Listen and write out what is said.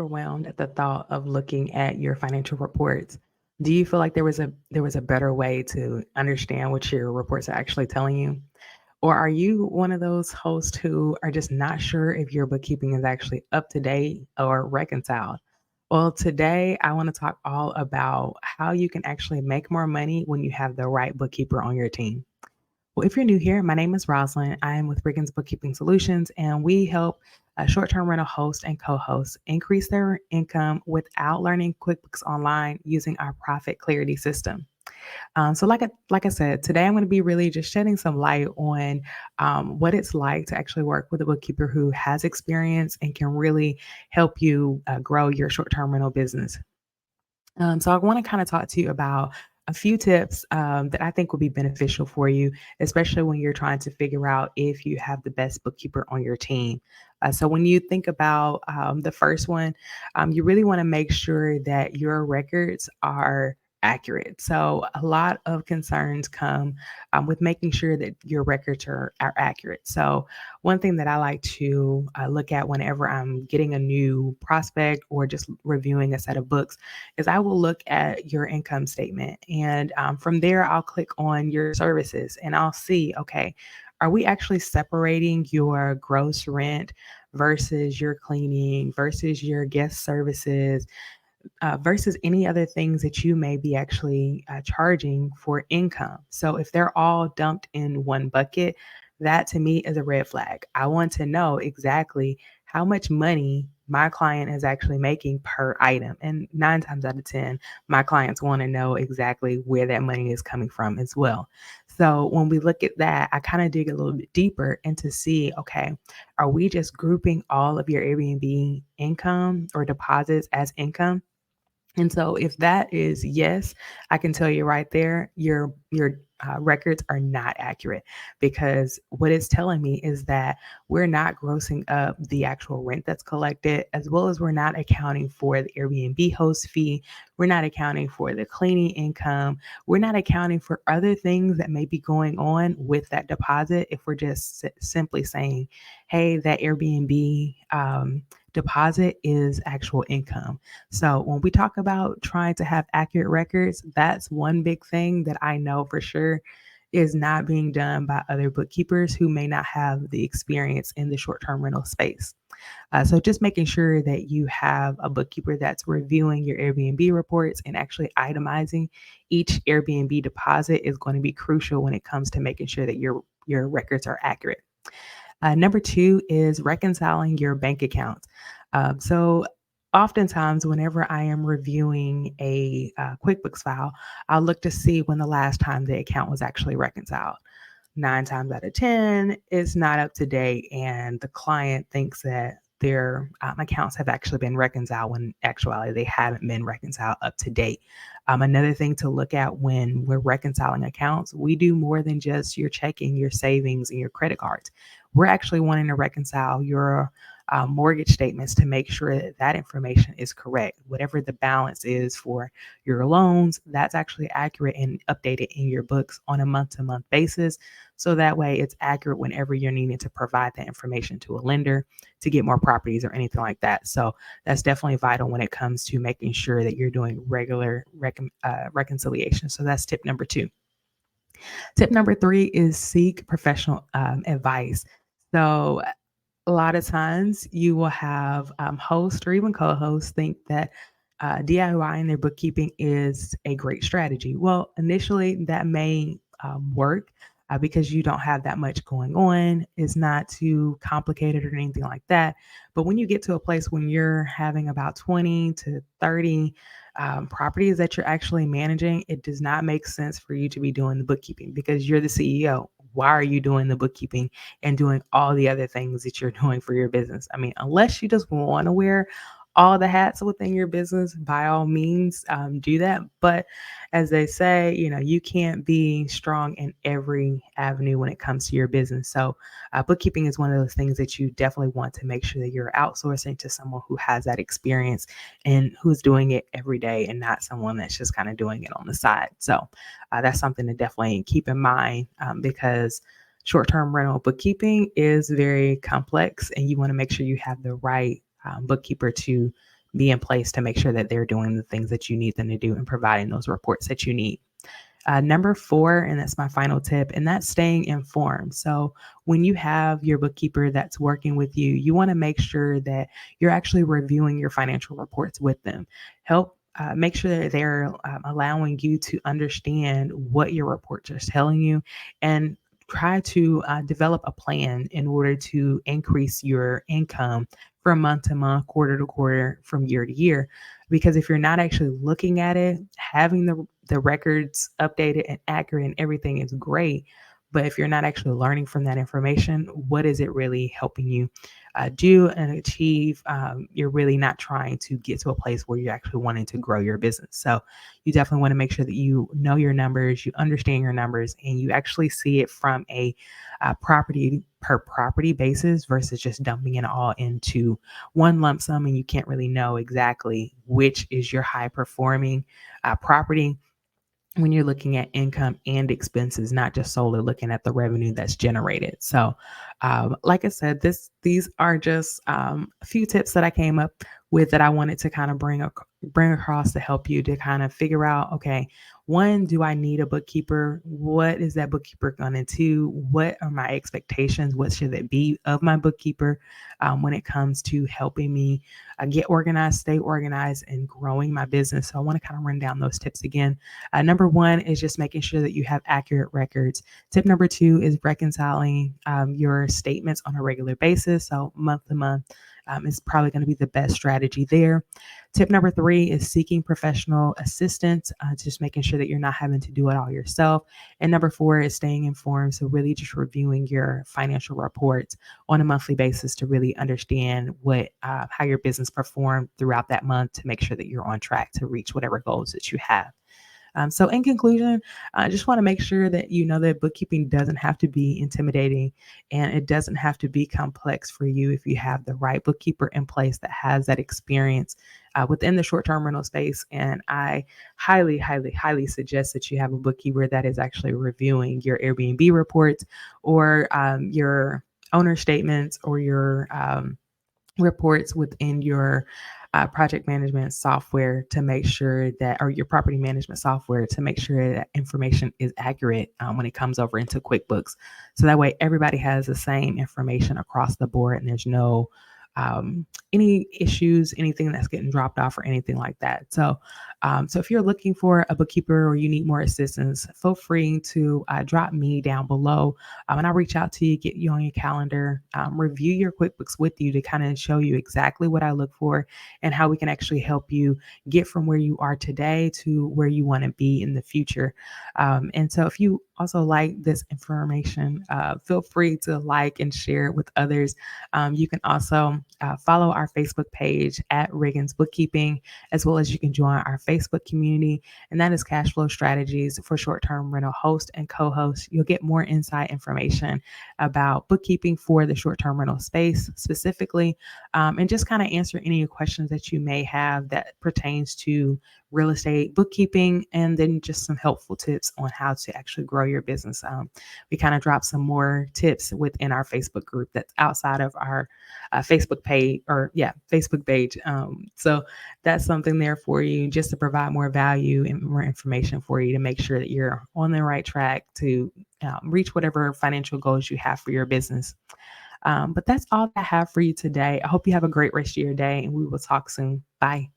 overwhelmed at the thought of looking at your financial reports? Do you feel like there was a better way to understand what your reports are actually telling you? Or are you one of those hosts who are just not sure if your bookkeeping is actually up to date or reconciled? Well, today I want to talk all about how you can actually make more money when you have the right bookkeeper on your team. Well, if you're new here, my name is Rosalind. I am with Riggins Bookkeeping Solutions, and we help short term rental hosts and co hosts increase their income without learning QuickBooks Online using our profit clarity system. So like I said, today I'm going to be really just shedding some light on what it's like to actually work with a bookkeeper who has experience and can really help you grow your short term rental business. So I want to kind of talk to you about a few tips that I think will be beneficial for you, especially when you're trying to figure out if you have the best bookkeeper on your team. So when you think about the first one, you really want to make sure that your records are accurate. So a lot of concerns come with making sure that your records are accurate. So one thing that I like to look at whenever I'm getting a new prospect or just reviewing a set of books is I will look at your income statement. And from there, I'll click on your services and I'll see, okay, are we actually separating your gross rent versus your cleaning versus your guest services versus any other things that you may be actually charging for income. So if they're all dumped in one bucket, that to me is a red flag. I want to know exactly how much money my client is actually making per item. And 9 times out of 10, my clients want to know exactly where that money is coming from as well. So when we look at that, I kind of dig a little bit deeper and to see, okay, are we just grouping all of your Airbnb income or deposits as income? And so if that is yes, I can tell you right there, your records are not accurate because what it's telling me is that we're not grossing up the actual rent that's collected, as well as we're not accounting for the Airbnb host fee. We're not accounting for the cleaning income. We're not accounting for other things that may be going on with that deposit. If we're just simply saying, hey, that Airbnb deposit is actual income. So when we talk about trying to have accurate records, that's one big thing that I know for sure is not being done by other bookkeepers who may not have the experience in the short-term rental space. So just making sure that you have a bookkeeper that's reviewing your Airbnb reports and actually itemizing each Airbnb deposit is going to be crucial when it comes to making sure that your records are accurate. Number two is reconciling your bank accounts. So oftentimes, whenever I am reviewing a QuickBooks file, I'll look to see when the last time the account was actually reconciled. 9 times out of 10, it's not up to date, and the client thinks that their accounts have actually been reconciled when actually they haven't been reconciled up to date. Another thing to look at when we're reconciling accounts, we do more than just your checking, your savings, and your credit cards. We're actually wanting to reconcile your mortgage statements to make sure that that information is correct. Whatever the balance is for your loans, that's actually accurate and updated in your books on a month to month basis. So that way it's accurate whenever you're needing to provide that information to a lender to get more properties or anything like that. So that's definitely vital when it comes to making sure that you're doing regular reconciliation. So that's tip number two. Tip number three is seek professional advice. So a lot of times you will have hosts or even co-hosts think that DIY in their bookkeeping is a great strategy. Well, initially that may work because you don't have that much going on. It's not too complicated or anything like that. But when you get to a place when you're having about 20 to 30 properties that you're actually managing, it does not make sense for you to be doing the bookkeeping because you're the CEO. Why are you doing the bookkeeping and doing all the other things that you're doing for your business? I mean, unless you just want to wear all the hats within your business, by all means, do that. But as they say, you can't be strong in every avenue when it comes to your business. So, bookkeeping is one of those things that you definitely want to make sure that you're outsourcing to someone who has that experience and who's doing it every day and not someone that's just kind of doing it on the side. So, that's something to definitely keep in mind because short-term rental bookkeeping is very complex and you want to make sure you have the right bookkeeper to be in place to make sure that they're doing the things that you need them to do and providing those reports that you need. Number four, and that's my final tip, and that's staying informed. So, when you have your bookkeeper that's working with you, you want to make sure that you're actually reviewing your financial reports with them. Help make sure that they're allowing you to understand what your reports are telling you and try to develop a plan in order to increase your income from month to month, quarter to quarter, from year to year. Because if you're not actually looking at it, having the records updated and accurate and everything is great. But if you're not actually learning from that information, what is it really helping you do and achieve? You're really not trying to get to a place where you're actually wanting to grow your business. So you definitely want to make sure that you know your numbers, you understand your numbers, and you actually see it from a property per property basis versus just dumping it all into one lump sum and you can't really know exactly which is your high performing property when you're looking at income and expenses, not just solely looking at the revenue that's generated. So, like I said, these are just a few tips that I came up with that I wanted to kind of bring across to help you to kind of figure out, okay, one, do I need a bookkeeper? What is that bookkeeper going to do? What are my expectations? What should it be of my bookkeeper when it comes to helping me get organized, stay organized, and growing my business? So I want to kind of run down those tips again. Number one is just making sure that you have accurate records. Tip number two is reconciling your statements on a regular basis. So month to month is probably going to be the best strategy there. Tip number three is seeking professional assistance, just making sure that you're not having to do it all yourself. And number four is staying informed. So really just reviewing your financial reports on a monthly basis to really understand how your business performed throughout that month to make sure that you're on track to reach whatever goals that you have. So, in conclusion, I just want to make sure that you know that bookkeeping doesn't have to be intimidating and it doesn't have to be complex for you if you have the right bookkeeper in place that has that experience within the short term rental space. And I highly, highly, highly suggest that you have a bookkeeper that is actually reviewing your Airbnb reports or your owner statements or your reports within your project management software to make sure that, or your property management software to make sure that information is accurate when it comes over into QuickBooks. So that way everybody has the same information across the board and there's no any issues, anything that's getting dropped off or anything like that. So if you're looking for a bookkeeper or you need more assistance, feel free to drop me down below and I'll reach out to you, get you on your calendar, review your QuickBooks with you to kind of show you exactly what I look for and how we can actually help you get from where you are today to where you want to be in the future. And so if you also like this information, feel free to like and share it with others. You can also follow our Facebook page at Riggins Bookkeeping, as well as you can join our Facebook community, and that is Cash Flow Strategies for Short-Term Rental Host and Co-host. You'll get more insight information about bookkeeping for the short-term rental space specifically, and just kind of answer any questions that you may have that pertains to real estate bookkeeping, and then just some helpful tips on how to actually grow your business. We kind of drop some more tips within our Facebook group that's outside of our Facebook page. So that's something there for you just to provide more value and more information for you to make sure that you're on the right track to reach whatever financial goals you have for your business. But that's all I have for you today. I hope you have a great rest of your day and we will talk soon. Bye.